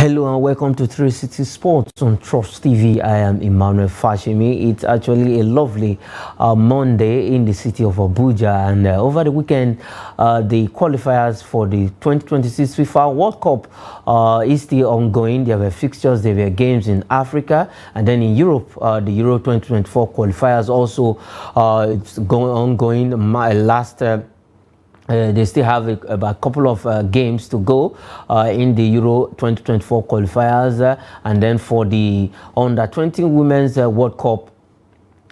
Hello and welcome to 360 Sports on Trust TV. I am Emmanuel Fashimi. It's actually a lovely Monday in the city of Abuja, and over the weekend, the qualifiers for the 2026 FIFA World Cup is still ongoing. There were fixtures, there were games in Africa, and then in Europe, the Euro 2024 qualifiers also it's ongoing. They still have about a couple of games to go in the Euro 2024 qualifiers, and then for the under 20 Women's World Cup,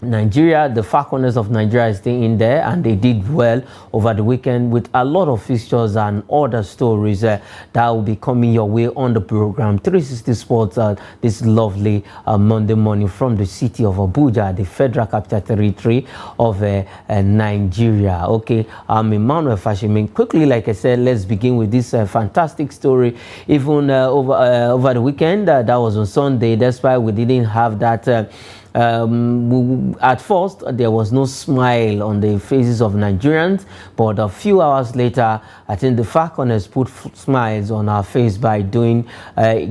Nigeria, the Falconets of Nigeria is still in there, and they did well over the weekend with a lot of fixtures and other stories that will be coming your way on the program 360 Sports this lovely Monday morning from the city of Abuja, the Federal Capital Territory of Nigeria. Okay, I'm Emmanuel Fashimi. Quickly, like I said, let's begin with this fantastic story. Even over the weekend, that was on Sunday, that's why we didn't have that at first there was no smile on the faces of Nigerians, but a few hours later I think the Falconets put smiles on our face by doing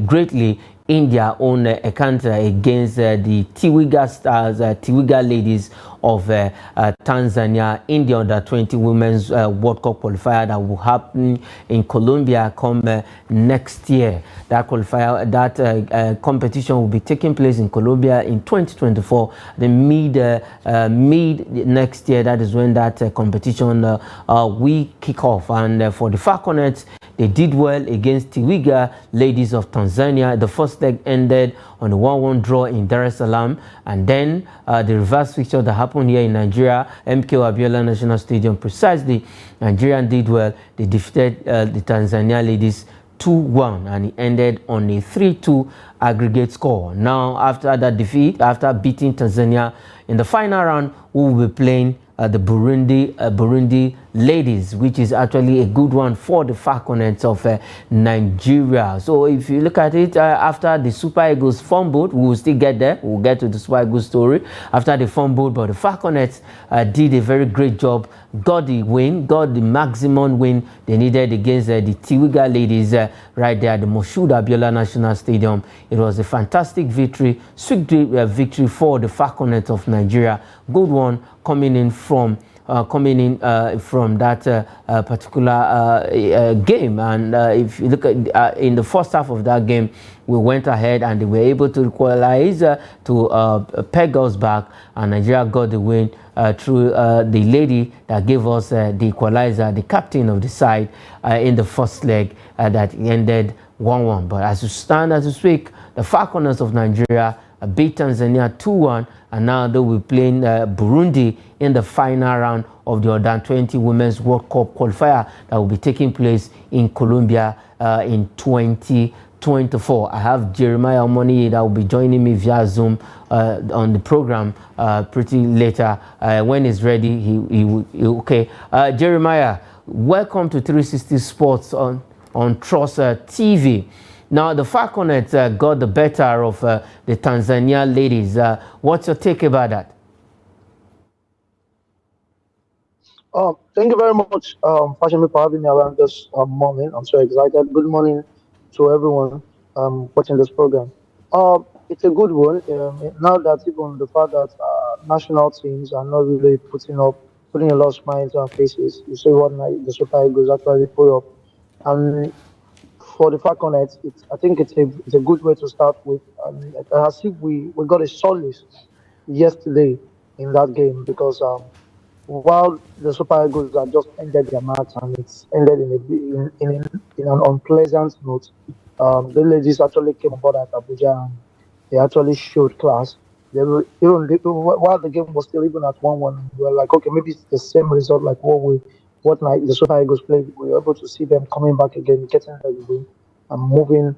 greatly in their own account against the Tiwiga Stars, Tiwiga Ladies of Tanzania in the under 20 Women's World Cup qualifier that will happen in Colombia come next year. That qualifier, that competition will be taking place in Colombia in 2024. The mid next year, that is when that competition will kick off. And for the Falconets, they did well against Tiwiga Ladies of Tanzania. The first leg ended on a 1-1 draw in Dar es Salaam, and then the reverse fixture that happened here in Nigeria, MKO Abiola National Stadium, precisely. Nigeria did well. They defeated the Tanzania Ladies 2-1, and it ended on a 3-2 aggregate score. Now, after that defeat, after beating Tanzania in the final round, we will be playing the Burundi Ladies, which is actually a good one for the Falconets of Nigeria. So if you look at it, after the Super Eagles fumbled, we will still get there. We'll get to the Super Eagles story after they fumbled, but the Falconets did a very great job, got the win, got the maximum win they needed against the Tiwiga Ladies right there at the MKO Abiola National Stadium. It was a fantastic victory, sweet victory for the Falconets of Nigeria. Good one coming in from that particular game. And if you look at in the first half of that game, we went ahead and they were able to equalize to peg us back, and Nigeria got the win through the lady that gave us the equalizer, the captain of the side, in the first leg that ended 1-1. But as we stand, as we speak, the Falconets of Nigeria beat Tanzania 2-1, and now they will be playing Burundi in the final round of the under 20 Women's World Cup qualifier that will be taking place in Colombia in 2024. I have Jeremiah Omoni that will be joining me via Zoom on the program pretty later. When he's ready, he will. Okay, Jeremiah, welcome to 360 Sports on Trust TV. Now, the Falconets got the better of the Tanzania Ladies. What's your take about that? Thank you very much, Fashimi, for having me around this morning. I'm so excited. Good morning to everyone watching this program. It's a good one. Now that even the fact that national teams are not really putting a lot of smiles on faces. You see what the Super Eagles actually put up, and for the Falconets, I think it's a good way to start with. As if we got a solace yesterday in that game, because while the Super Eagles have just ended their match and it's ended in an unpleasant note, the ladies actually came aboard at Abuja and they actually showed class. They were while the game was still even at 1-1, we were like, okay, maybe it's the same result like what night the Super Eagles played. We were able to see them coming back again, getting the win, and moving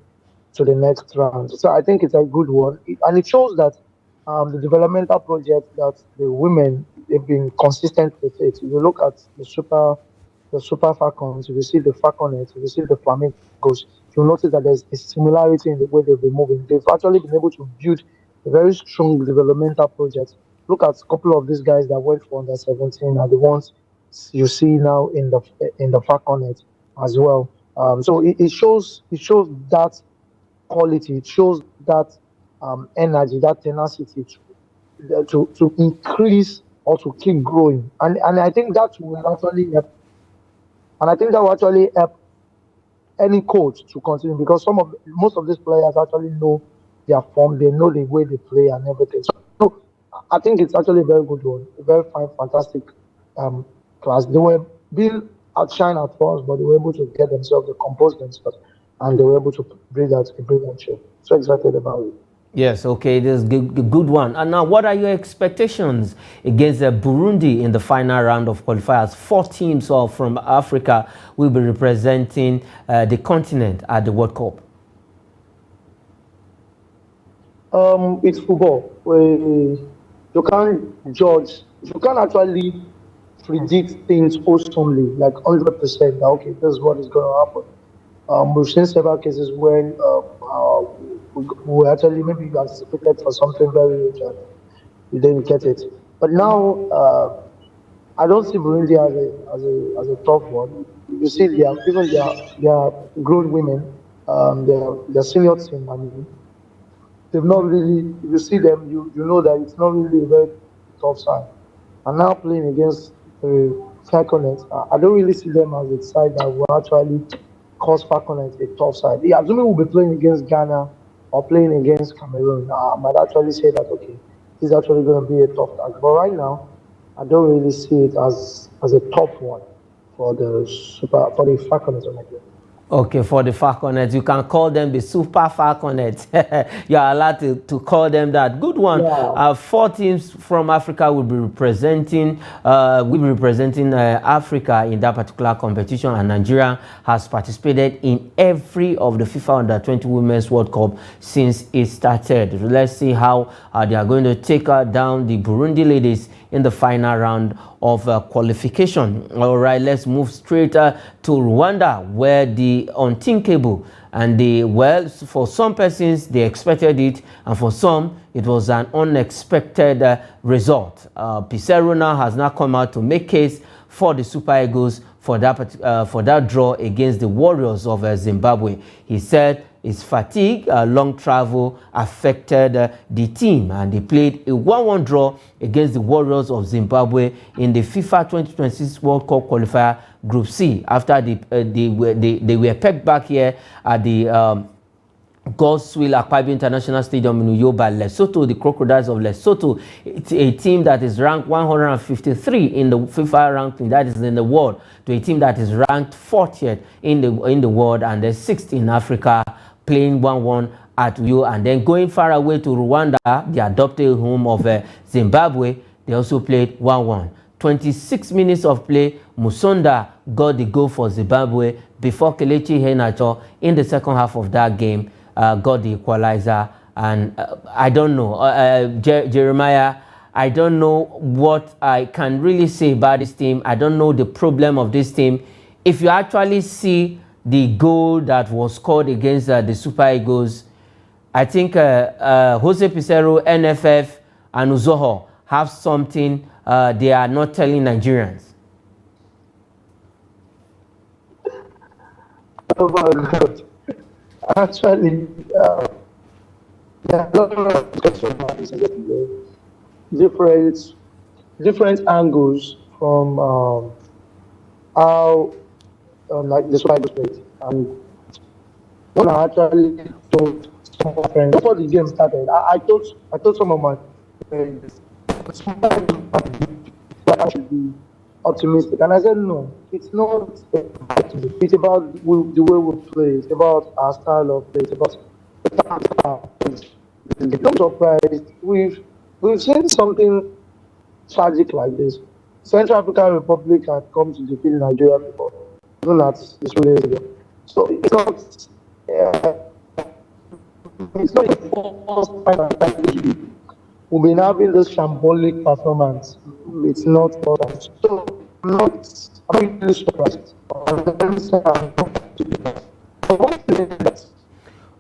to the next round. So I think it's a good one, and it shows that the developmental project that the women they've been consistent with it. If you look at the Super Falcons, if you see the Falconets, if you see the Flamingos, you'll notice that there's a similarity in the way they've been moving. They've actually been able to build a very strong developmental project. Look at a couple of these guys that went for under 17 are the ones you see now in the Falconets as well. So it shows that quality. It shows that energy, that tenacity to increase or to keep growing. And I think that will actually help. And I think that will actually help any coach to continue because most of these players actually know their form, they know the way they play and everything. So I think it's actually a very good one, a very fine, fantastic um, class. They were being outshined at first, but they were able to get themselves, to compose themselves, and they were able to bring out a brilliant show. So excited about it. Yes, okay, this is a good one. And now, what are your expectations against Burundi in the final round of qualifiers? 4 teams from Africa will be representing the continent at the World Cup. It's football. You can't judge. You can't actually predict things awesomely, like 100%. Okay, this is what is going to happen. We've seen several cases when we actually maybe you anticipated for something very huge and you didn't get it. But now I don't see Burundi as a tough one. You see, they are grown women, their senior team. I mean, they've not really. If you see them, you know that it's not really a very tough side. And now playing against Falconets, I don't really see them as a side that will actually cause Falconets a tough side. Yeah, assuming we'll be playing against Ghana or playing against Cameroon, I might actually say that okay, this is actually going to be a tough task. But right now, I don't really see it as a tough one for the Falconets of Nigeria. Okay, for the Falconets, you can call them the Super Falconets. You are allowed to call them that. Good one. Yeah. 4 teams from Africa will be representing Africa in that particular competition, and Nigeria has participated in every of the FIFA Under-20 Women's World Cup since it started. Let's see how they are going to take down the Burundi ladies in the final round of qualification. All right, let's move straight to Rwanda, where the unthinkable and for some persons they expected it, and for some it was an unexpected result. Pizarro now has now come out to make case for the Super Eagles for that draw against the Warriors of Zimbabwe. He said his fatigue, long travel affected the team, and they played a 1-1 draw against the Warriors of Zimbabwe in the FIFA 2026 World Cup qualifier Group C after they were pegged back here at the Godswill Akpabio International Stadium in Uyo by Lesotho, the Crocodiles of Lesotho. It's a team that is ranked 153 in the FIFA ranking, that is in the world, to a team that is ranked 40th in the world and the 6th in Africa, playing 1-1 at Uyo, and then going far away to Rwanda, the adopted home of Zimbabwe. They also played 1-1. 26 minutes of play, Musonda got the goal for Zimbabwe before Kelechi Iheanacho in the second half of that game got the equalizer. And I don't know, Jeremiah, I don't know what I can really say about this team. I don't know the problem of this team. If you actually see the goal that was scored against the Super Eagles, I think Jose Pizarro, NFF, and Uzoho have something they are not telling Nigerians. Oh my God. Actually, there are a lot of discussion about this different different angles from how like the Super Eagles played. And when I actually told some of my friends before the game started, I told some of my friends that I should be optimistic, and I said no, it's not optimistic. It's about the way we play. It's about our style of play. It's about I'm surprised. We've seen something tragic like this. Central African Republic had come to defeat Nigeria before, even at this years ago. So uh, it's not the first time that we've been having this shambolic performance. It's not so I'm not really surprised.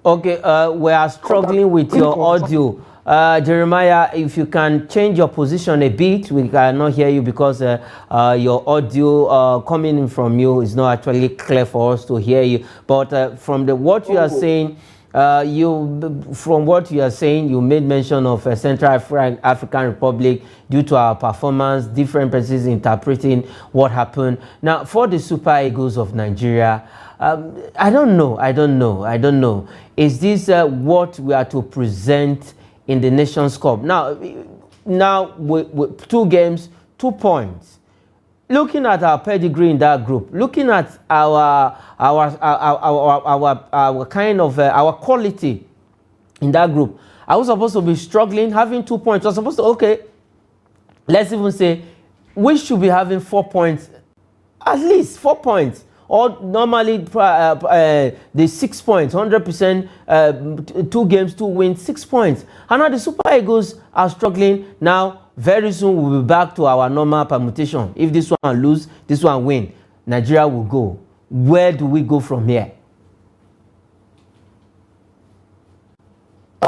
Okay, we are struggling with your audio. Jeremiah, if you can change your position a bit, we cannot hear you because your audio coming in from you is not actually clear for us to hear you. But from what you are saying, From what you are saying, you made mention of Central African Republic due to our performance, different persons interpreting what happened. Now, for the Super Eagles of Nigeria, I don't know. Is this what we are to present in the Nations Cup? Now with 2 games, 2 points. Looking at our pedigree in that group, looking at our kind of our quality in that group, I was supposed to be struggling, having 2 points. I was supposed to, okay, let's even say we should be having 4 points, at least 4 points. Or normally the 6 points, 100%, 2 games, 2 wins, 6 points. And now the Super Eagles are struggling. Now, very soon we'll be back to our normal permutation. If this one lose, this one win, Nigeria will go. Where do we go from here?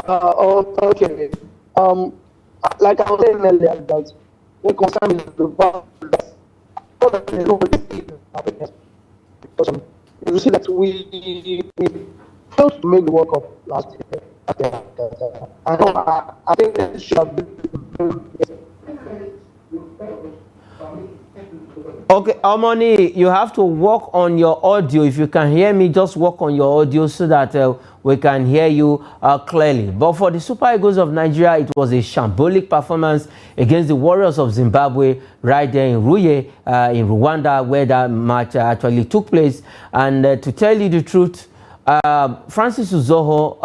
Okay. Like I was saying earlier, that what concerns the because you see that we failed to make the World Cup last year. I think that should have been. Okay, Omoni, you have to work on your audio. If you can hear me, just work on your audio so that we can hear you clearly. But for the Super Eagles of Nigeria, it was a shambolic performance against the Warriors of Zimbabwe right there in Ruye, in Rwanda, where that match actually took place. And to tell you the truth, Francis Uzoho,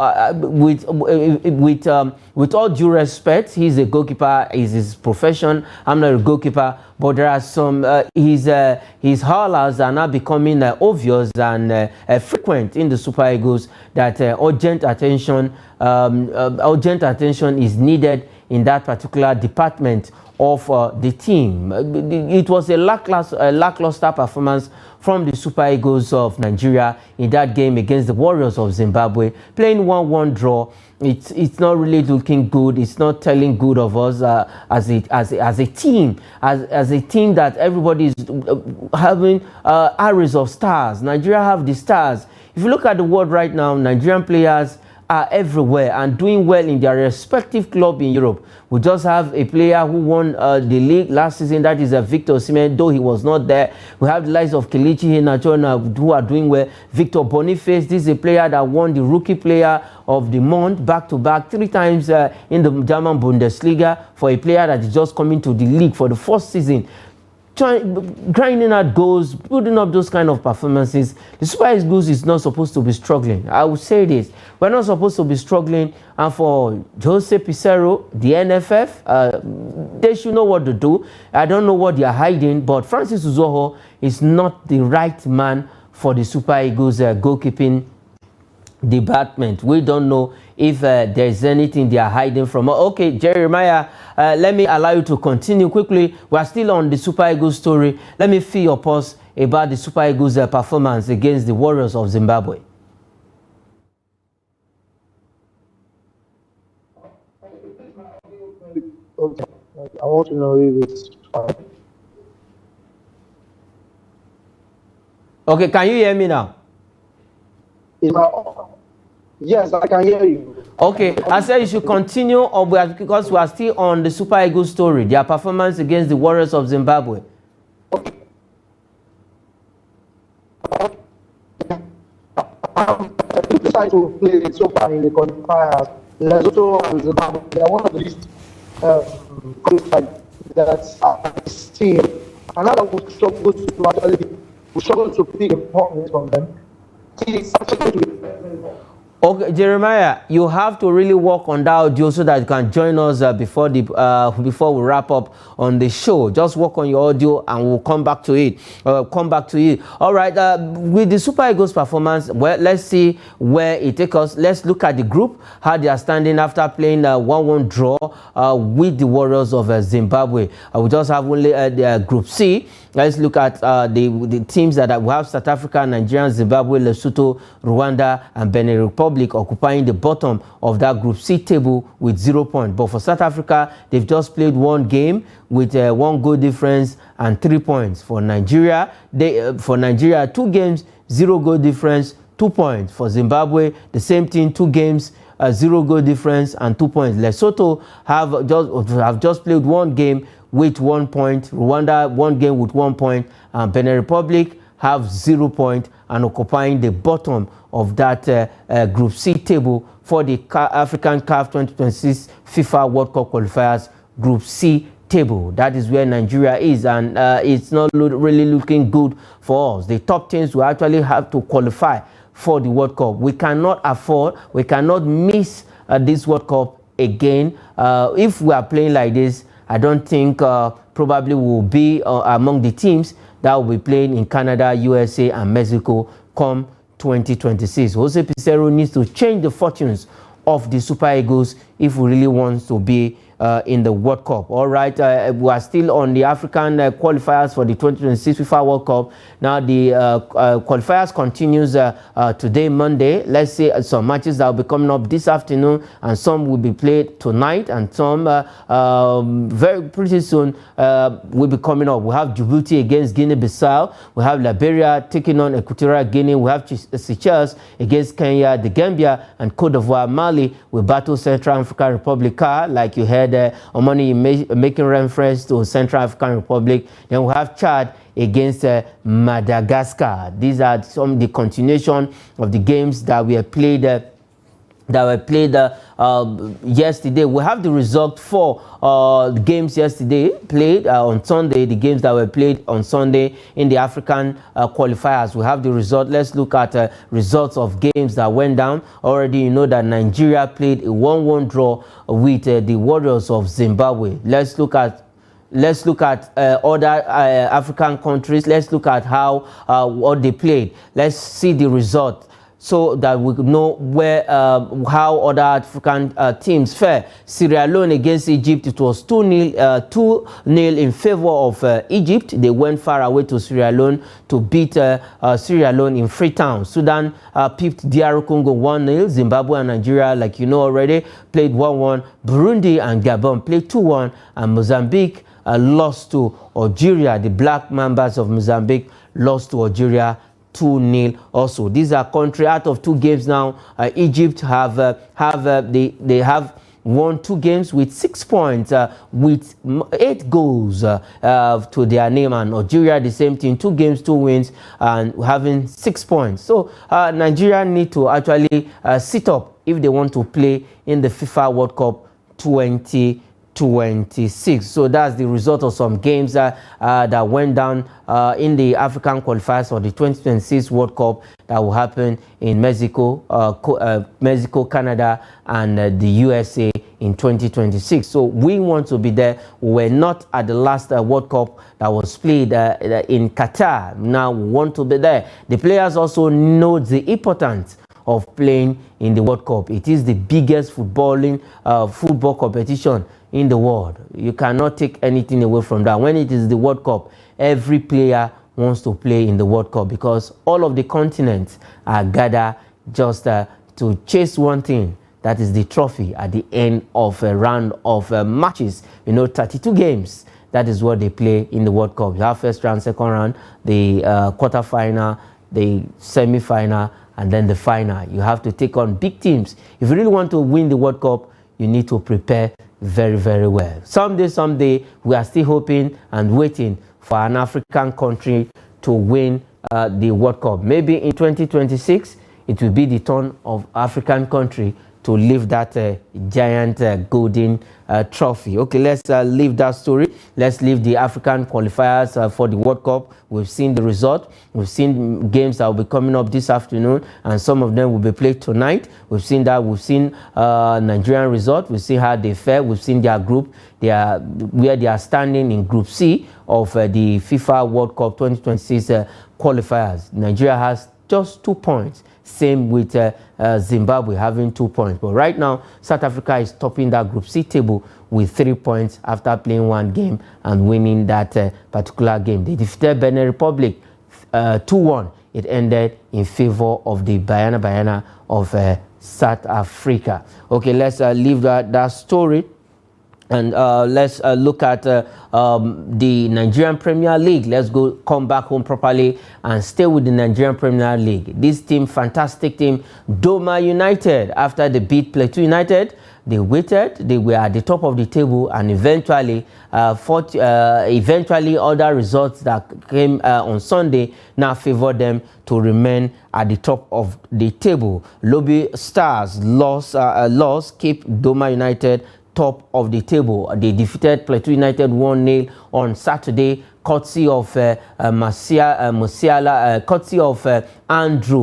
with all due respect, he's a goalkeeper, is his profession. I'm not a goalkeeper, but there are some his hurlers are now becoming obvious and frequent in the Super Eagles. That urgent attention is needed in that particular department of the team. It was a lackluster performance from the Super Eagles of Nigeria in that game against the Warriors of Zimbabwe. Playing 1-1 draw, it's not really looking good. It's not telling good of us as a team that everybody is having arrays of stars. Nigeria have the stars. If you look at the world right now, Nigerian players are everywhere and doing well in their respective club in Europe. We just have a player who won the league last season, that is Victor Osimhen, though he was not there. We have the likes of Kelechi Iheanacho who are doing well. Victor Boniface, this is a player that won the Rookie Player of the Month back-to-back 3 times in the German Bundesliga, for a player that is just coming to the league for the first season. Grinding out goals, building up those kind of performances. The Super Eagles is not supposed to be struggling. I would say this: we're not supposed to be struggling. And for Jose Pizarro, the NFF, they should know what to do. I don't know what they are hiding, but Francis Uzoho is not the right man for the Super Eagles goalkeeping department. We don't know if there's anything they are hiding from. Okay, Jeremiah, let me allow you to continue quickly. We are still on the Super Eagles story. Let me feel your pulse about the Super Eagles performance against the Warriors of Zimbabwe. Okay, I want to know if it's fine. Okay, can you hear me now? Yes, I can hear you. Okay, I said you should continue because we are still on the Super Eagles story, their performance against the Warriors of Zimbabwe. Okay. We decided to play so far in the qualifiers. Lesotho and Zimbabwe, they are one of the least qualified that see. And now that we struggle to pick a point from them. It's actually Okay, Jeremiah, you have to really work on that audio so that you can join us before we wrap up on the show. Just work on your audio and we'll come back to it. All right, with the Super Eagles performance, well, let's see where it takes us. Let's look at the group, how they are standing after playing 1-1 draw with the Warriors of Zimbabwe. We just have only the Group C. Let's look at the teams that we have: South Africa, Nigeria, Zimbabwe, Lesotho, Rwanda, and Benin Republic occupying the bottom of that Group C table with 0 points. But for South Africa, they've just played 1 game with 1 goal difference and 3 points. For Nigeria, 2 games, 0 goal difference, 2 points. For Zimbabwe, the same thing, 2 games, 0 goal difference and 2 points. Lesotho have just played 1 game with 1 point. Rwanda 1 game with 1 point. And Benin Republic have 0 point and occupying the bottom of that Group C table for the African CAF 2026 FIFA World Cup qualifiers Group C table. That is where Nigeria is, and it's not really looking good for us. The top teams will actually have to qualify for the World Cup. We cannot afford, we cannot miss this World Cup again. If we are playing like this, I don't think probably we'll be among the teams that will be playing in Canada, USA, and Mexico come 2026. Jose Pizarro needs to change the fortunes of the Super Eagles if we really want to be in the World Cup. All right, we are still on the African qualifiers for the 2026 FIFA World Cup. Now the qualifiers continues today, Monday. Let's say some matches that will be coming up this afternoon, and some will be played tonight, and some very pretty soon will be coming up. We have Djibouti against Guinea-Bissau. We have Liberia taking on Equatorial Guinea. We have Seychelles against Kenya. The Gambia and Cote d'Ivoire, Mali will battle Central African Republic, like you heard Omani making reference to Central African Republic. Then we have Chad against Madagascar. These are some of the continuation of the games that we have played yesterday. We have the result for the games yesterday played on Sunday, the games that were played on Sunday in the African qualifiers. We have the result. Let's look at results of games that went down. Already you know that Nigeria played a 1-1 draw with the Warriors of Zimbabwe. Let's look at other African countries. Let's look at how what they played. Let's see the result, so that we know where how other African teams fare. Sierra Leone against Egypt, it was 2-0 in favor of Egypt. They went far away to Sierra Leone to beat Sierra Leone in Freetown. Sudan pipped DR Congo 1-0. Zimbabwe and Nigeria, like you know already, played 1-1. Burundi and Gabon played 2-1, and Mozambique lost to Algeria. The Black Mambas of Mozambique lost to Algeria 2-0 also. These are country out of 2 games now. Egypt have won 2 games with 6 points with 8 goals to their name, and Algeria the same thing, 2 games, 2 wins, and having 6 points. So Nigeria need to actually sit up if they want to play in the FIFA World Cup 2026. So that's the result of some games that went down in the African qualifiers for the 2026 World Cup that will happen in Mexico, Canada, and the USA in 2026. So we want to be there. We were not at the last World Cup that was played in Qatar. Now we want to be there. The players also know the importance of playing in the World Cup. It is the biggest football competition in the world. You cannot take anything away from that. When it is the World Cup, every player wants to play in the World Cup, because all of the continents are gathered just to chase one thing, that is the trophy at the end of a round of matches. You know, 32 games. That is what they play in the World Cup. You have first round, second round, the quarterfinal, the semi-final, and then the final. You have to take on big teams. If you really want to win the World Cup, you need to prepare very, very well. Someday, we are still hoping and waiting for an African country to win the World Cup. Maybe in 2026, it will be the turn of African country to lift that giant golden trophy. Okay, let's leave that story. Let's leave the African qualifiers for the World Cup. We've seen the result. We've seen games that will be coming up this afternoon, and some of them will be played tonight. We've seen that. We've seen Nigerian result. We've seen how they fare. We've seen their group. Where they are standing in Group C of the FIFA World Cup 2026 qualifiers. Nigeria has just 2 points. Same with Zimbabwe having 2 points. But right now, South Africa is topping that Group C table with 3 points after playing 1 game and winning that particular game. They defeated Benin Republic 2-1. It ended in favor of the Banyana of South Africa. Okay, let's leave that story. And let's look at the Nigerian Premier League. Let's come back home properly and stay with the Nigerian Premier League. This team, fantastic team, Doma United, after they beat Plateau United, they waited, they were at the top of the table, and eventually other results that came on Sunday now favored them to remain at the top of the table. Lobby Stars lost, keep Doma United top of the table. They defeated Plateau United 1-0 on Saturday, courtesy of Andrew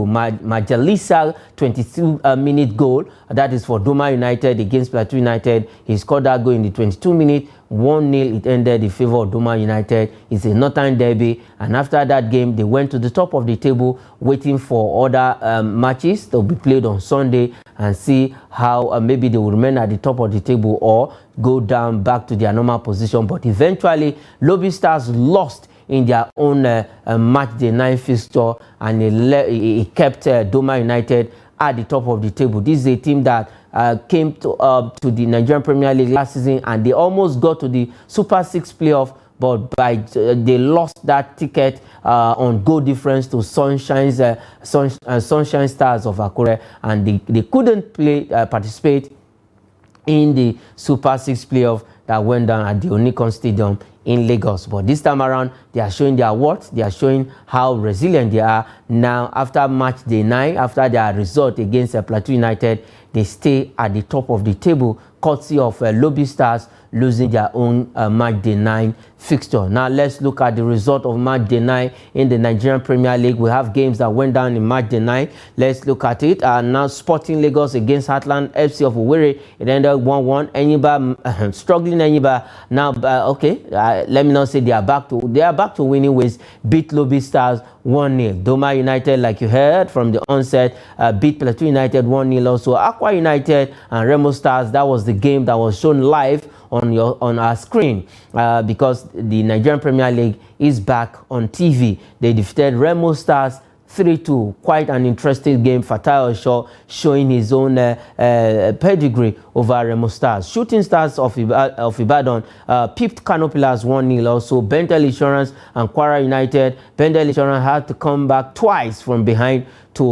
Majalisa 22-minute goal. That is for Doma United against Plateau United. He scored that goal in the 22-minute. 1-0, it ended in favor of Doma United. It's a Northern derby, and after that game, they went to the top of the table, waiting for other matches to be played on Sunday and see how maybe they will remain at the top of the table or go down back to their normal position. But eventually, Lobby Stars lost in their own match day 9 fixture, and it kept Doma United at the top of the table. This is a team that came to the Nigerian Premier League last season, and they almost got to the Super 6 playoff, but they lost that ticket on goal difference to Sunshine Stars of Akure, and they couldn't participate in the Super 6 playoff that went down at the Onikon Stadium in Lagos. But this time around, they are showing their worth. They are showing how resilient they are. Now, after match day 9, after their result against Plateau United, they stay at the top of the table, courtesy of Lobby Stars losing their own match day 9 fixture. Now let's look at the result of match day 9 in the Nigerian Premier League. We have games that went down in match day 9. Let's look at it. Now Sporting Lagos against Heartland FC of Owerri. It ended 1-1. Enyiba, struggling Enyiba. Now, let me not say they are back to winning ways. Beat Lobby Stars 1-0. Doma United, like you heard from the onset, beat Plateau United 1-0 also. Aqua United and Remo Stars, that was the game that was shown live on our screen because the Nigerian Premier League is back on TV. They defeated Remo Stars 3-2. Quite an interesting game. Fatai Osho showing his own pedigree over Remo Stars. Shooting Stars of Ibadan pipped Kano Pillars 1-0 also. Bentel Insurance and Kwara United. Bentel Insurance had to come back twice from behind to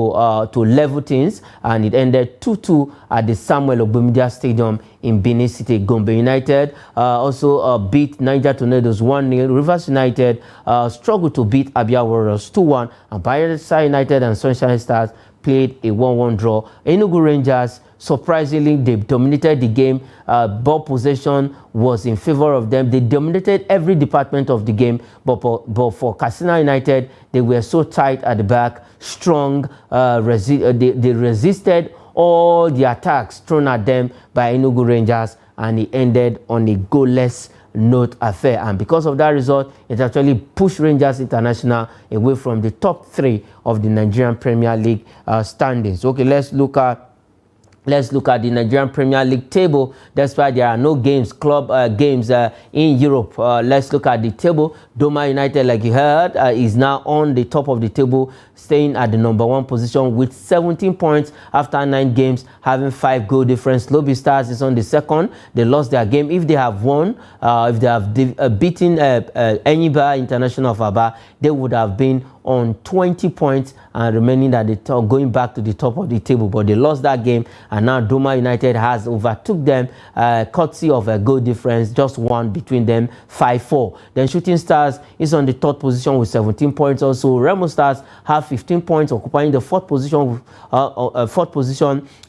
level things, and it ended 2-2 at the Samuel Ogbomidia Stadium in Benin City. Gombe United also beat Niger Tornadoes 1-0. Rivers United struggled to beat Abia Warriors 2-1, and Bayelsa United and Sunshine Stars played a 1-1 draw. Enugu Rangers, surprisingly, they dominated the game. Ball possession was in favor of them. They dominated every department of the game, but for Katsina United, they were so tight at the back, strong. They resisted all the attacks thrown at them by Enugu Rangers, and it ended on a goalless note affair. And because of that result, it actually pushed Rangers International away from the top 3 of the Nigerian Premier League standings. Okay, let's look at the Nigerian Premier League table. That's why there are no games, games in Europe. Let's look at the table. Doma United, like you heard, is now on the top of the table, staying at the #1 position with 17 points after 9 games, having 5 goal difference. Lobby Stars is on the second. They lost their game. If they have won, if they have beaten Enyiba International of Aba, they would have been on 20 points and remaining at the top, going back to the top of the table. But they lost that game, and now Doma United has overtook them, courtesy of a goal difference, just one between them, 5-4. Then Shooting Stars is on the 3rd position with 17 points also. Remo Stars have 15 points, occupying the 4th position.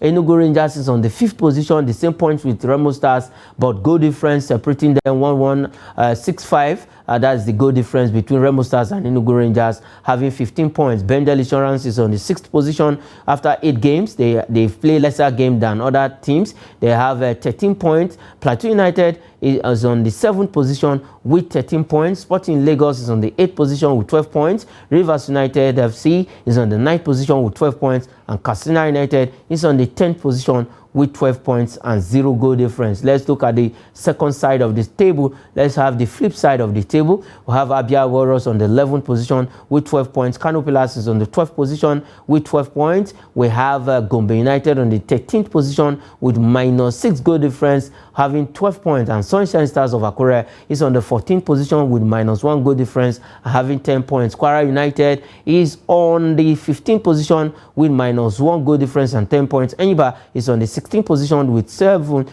Enugu Rangers is on the 5th position, the same points with Remo Stars, but goal difference separating them 1-1-6-5. That's the goal difference between Remo Stars and Enugu Rangers, having 15 points. Bendel Insurance is on the 6th position after 8 games. They've played lesser game than other teams. They have 13 points. Plateau United is on the 7th position with 13 points. Sporting Lagos is on the 8th position with 12 points. Rivers United FC is on the 9th position with 12 points. And Katsina United is on the 10th position with 12 points and 0 goal difference. Let's look at the second side of this table. Let's have the flip side of the table. We have Abia Warriors on the 11th position with 12 points. Kano Pillars is on the 12th position with 12 points. We have Gombe United on the 13th position with -6 goal difference, having 12 points. And Sunshine Stars of Akure is on the 14th position with -1 goal difference, having 10 points. Kwara United is on the 15th position with -1 goal difference and 10 points. Enyimba is on the 16th position with 7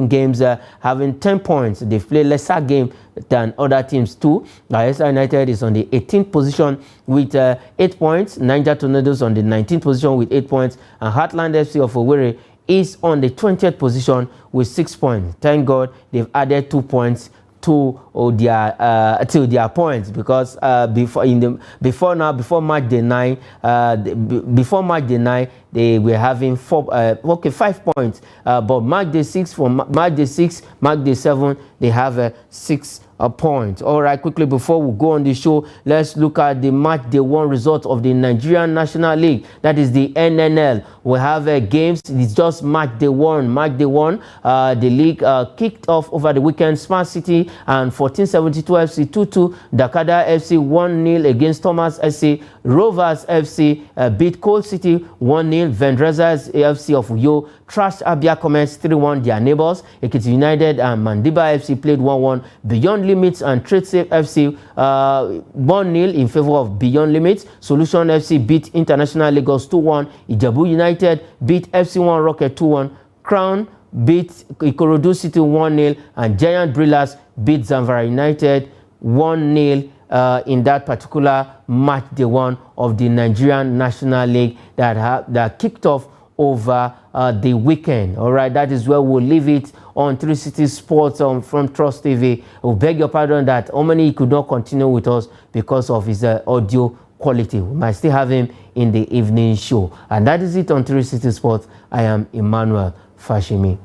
games, having 10 points. They play lesser game than other teams too. Bayelsa United is on the 18th position with 8 points. Niger Tornadoes on the 19th position with 8 points. And Heartland FC of Owerri is on the 20th position with 6 points. Thank God they've added 2 points to their points, because before match day 9, they were having 5 points, but match day 6, match day 7, they have 6 points. All right, quickly before we go on the show, let's look at the match day 1 result of the Nigerian National League, that is the NNL. We have games. It's just match day 1. The league kicked off over the weekend. Smart City and 1472 FC 2-2. Dakada FC 1-0 against Thomas SC. Rovers FC beat Coal City 1-0. Vendrezas FC of Uyo trashed Abia Comets 3-1, their neighbors. Ekiti United and Mandiba FC played 1-1. Beyond Limits and Trade Safe FC 1-0 in favor of Beyond Limits. Solution FC beat International Lagos 2-1. Ijebu United beat FC1 Rocket 2-1. Crown beat Ikorodu City 1-0. And Giant Brillers beat Zamfara United 1-0 in that particular match day 1 of the Nigerian National League that kicked off over the weekend. All right, that is where we'll leave it on 360 Sports from Trust TV. We beg your pardon that Omani could not continue with us because of his audio quality. We might still have him in the evening show. And that is it on 360 Sports. I am Emmanuel Fashimi.